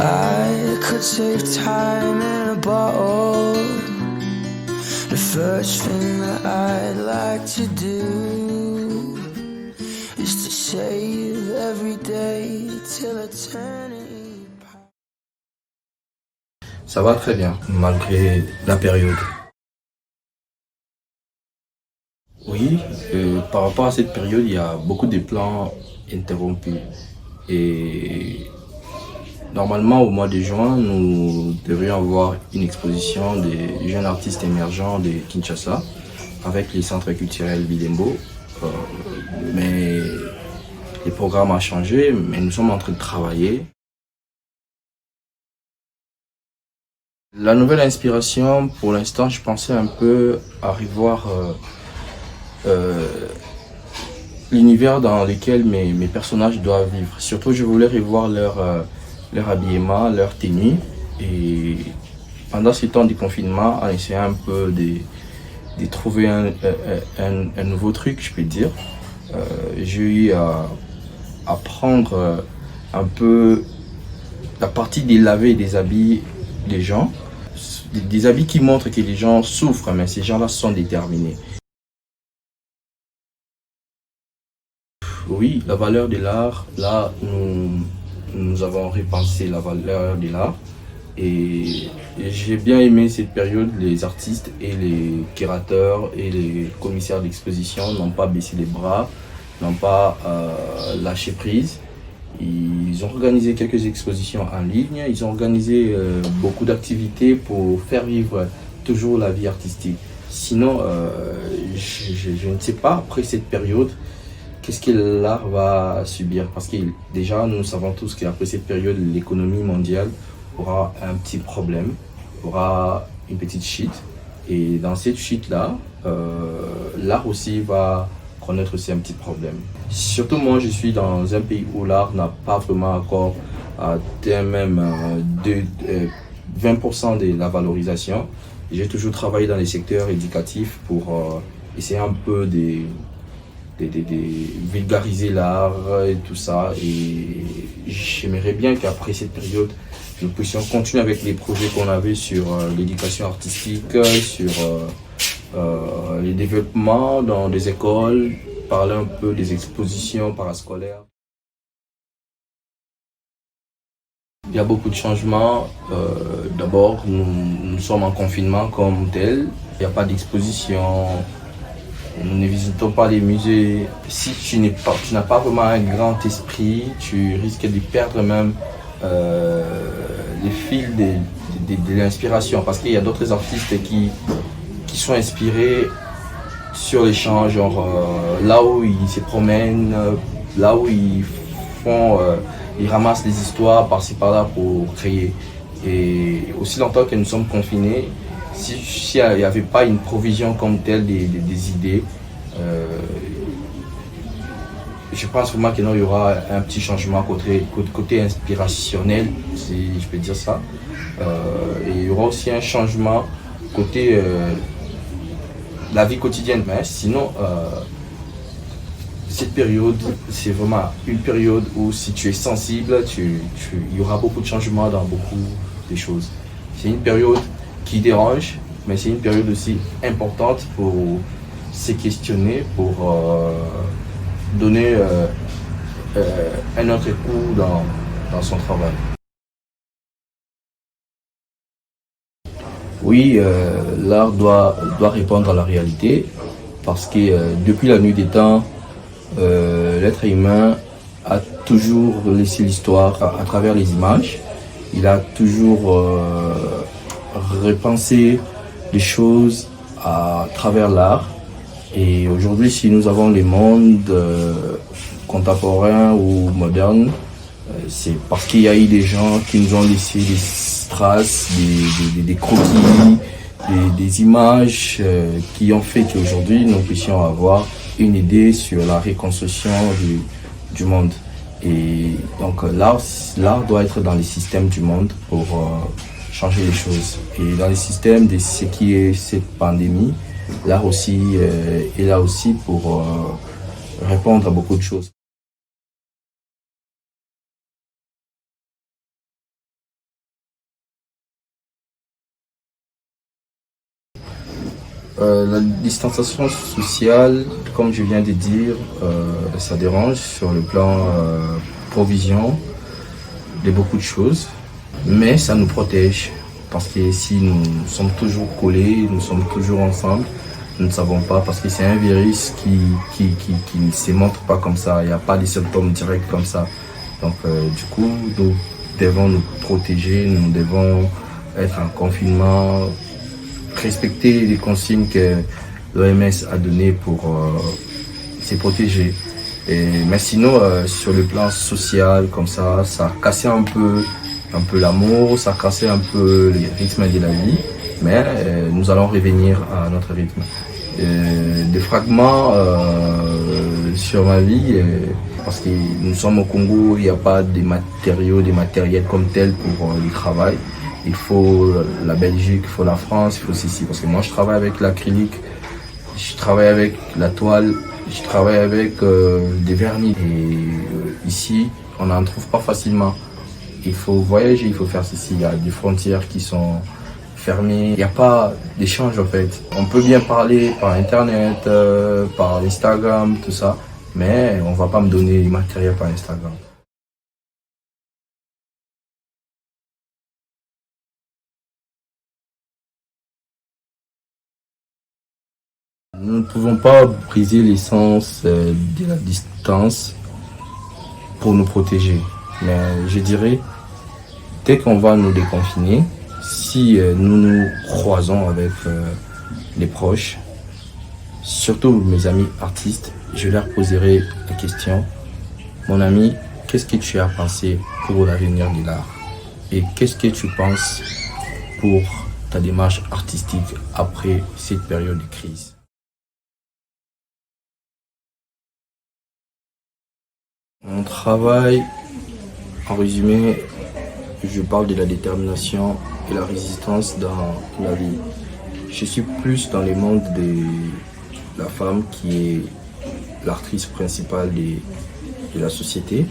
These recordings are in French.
I could save time in a bottle, the first thing that I'd like to do is to save every day till eternity. Ça va très bien, malgré la période. Oui, par rapport à cette période, il y a beaucoup de plans interrompus. Et normalement, au mois de juin, nous devrions avoir une exposition des jeunes artistes émergents de Kinshasa avec les centres culturels Bidembo. Mais le programme a changé, mais nous sommes en train de travailler. La nouvelle inspiration, pour l'instant, je pensais un peu à revoir l'univers dans lequel mes personnages doivent vivre. Surtout, je voulais revoir leur habillement, leur tenue. Et pendant ce temps du confinement, en essayant un peu de trouver un nouveau truc, je peux dire, j'ai eu à prendre un peu la partie des lavés et des habits des gens. Des habits qui montrent que les gens souffrent, mais ces gens-là sont déterminés. Oui, la valeur de l'art, là, nous avons repensé la valeur de l'art. Et j'ai bien aimé cette période, les artistes et les curateurs et les commissaires d'exposition n'ont pas baissé les bras, n'ont pas lâché prise. Ils ont organisé quelques expositions en ligne, ils ont organisé beaucoup d'activités pour faire vivre toujours la vie artistique. Sinon, je ne sais pas, après cette période, qu'est-ce que l'art va subir? Parce que déjà, nous savons tous qu'après cette période, l'économie mondiale aura un petit problème, aura une petite chute. Et dans cette chute-là, l'art aussi va connaître aussi un petit problème. Surtout moi, je suis dans un pays où l'art n'a pas vraiment encore atteint même 20% de la valorisation. J'ai toujours travaillé dans les secteurs éducatifs pour essayer un peu de vulgariser l'art et tout ça. Et j'aimerais bien qu'après cette période, nous puissions continuer avec les projets qu'on avait sur l'éducation artistique, sur les développements dans des écoles, parler un peu des expositions parascolaires. Il y a beaucoup de changements. D'abord, nous sommes en confinement comme tel. Il n'y a pas d'exposition. Nous ne visitons pas les musées. Si tu n'as pas vraiment un grand esprit, tu risques de perdre même les fils de l'inspiration. Parce qu'il y a d'autres artistes qui sont inspirés sur les champs, genre là où ils se promènent, là où ils ils ramassent des histoires par-ci par-là pour créer. Et aussi longtemps que nous sommes confinés, s'il n'y avait pas une provision comme telle des idées, je pense vraiment qu'il y aura un petit changement côté inspirationnel, si je peux dire ça. Et il y aura aussi un changement côté la vie quotidienne. Mais sinon, cette période, c'est vraiment une période où si tu es sensible, il y aura beaucoup de changements dans beaucoup de choses. C'est une période qui dérange, mais c'est une période aussi importante pour se questionner, pour donner un autre coup dans son travail. Oui, l'art doit répondre à la réalité parce que depuis la nuit des temps, l'être humain a toujours laissé l'histoire à travers les images. Il a toujours repensé les choses à travers l'art. Et aujourd'hui, si nous avons les mondes contemporains ou modernes, c'est parce qu'il y a eu des gens qui nous ont laissé des traces, des croquis, des images qui ont fait qu'aujourd'hui nous puissions avoir une idée sur la reconstruction du monde. Et donc l'art doit être dans les systèmes du monde pour changer les choses. Et dans les systèmes de ce qui est cette pandémie, l'art aussi est là aussi pour répondre à beaucoup de choses. La distanciation sociale, comme je viens de dire, ça dérange sur le plan provision de beaucoup de choses, mais ça nous protège parce que si nous sommes toujours collés, nous sommes toujours ensemble, nous ne savons pas parce que c'est un virus qui ne se montre pas comme ça, il n'y a pas de symptômes directs comme ça. Donc du coup, nous devons nous protéger, nous devons être en confinement, respecter les consignes que l'OMS a données pour se protéger. Mais sinon, sur le plan social, comme ça a cassé un peu l'amour, ça a cassé un peu les rythmes de la vie. Mais nous allons revenir à notre rythme. Des fragments sur ma vie, parce que nous sommes au Congo, il n'y a pas de matériaux, des matériels comme tels pour le travail. Il faut la Belgique, il faut la France, il faut ceci. Parce que moi, je travaille avec l'acrylique, je travaille avec la toile, je travaille avec des vernis. Et ici, on n'en trouve pas facilement. Il faut voyager, il faut faire ceci. Il y a des frontières qui sont fermées. Il n'y a pas d'échange en fait. On peut bien parler par Internet, par Instagram, tout ça. Mais on ne va pas me donner du matériel par Instagram. Nous ne pouvons pas briser l'essence de la distance pour nous protéger. Mais je dirais, dès qu'on va nous déconfiner, si nous nous croisons avec les proches, surtout mes amis artistes, je leur poserai la question, mon ami, qu'est-ce que tu as pensé pour l'avenir de l'art? Et qu'est-ce que tu penses pour ta démarche artistique après cette période de crise? Mon travail, en résumé, je parle de la détermination et la résistance dans la vie. Je suis plus dans le monde de la femme qui est l'actrice principale de la société.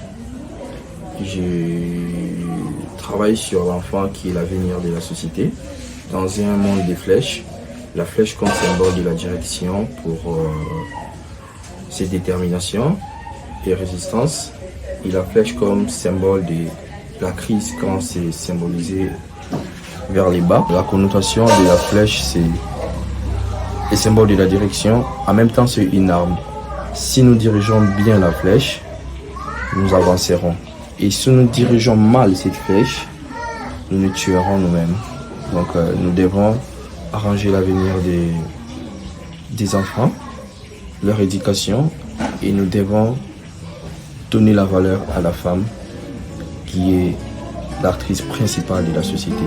Je travaille sur l'enfant qui est l'avenir de la société dans un monde des flèches. La flèche comme symbole de la direction pour ses déterminations et résistance, et la flèche comme symbole de la crise quand c'est symbolisé vers les bas. La connotation de la flèche, c'est le symbole de la direction. En même temps, c'est une arme. Si nous dirigeons bien la flèche, nous avancerons. Et si nous dirigeons mal cette flèche, nous nous tuerons nous-mêmes. Donc nous devons arranger l'avenir des enfants, leur éducation, et nous devons donner la valeur à la femme qui est l'actrice principale de la société.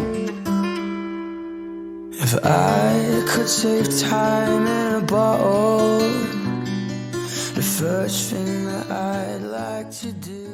If I could save time in a bottle, the first thing that I'd like to do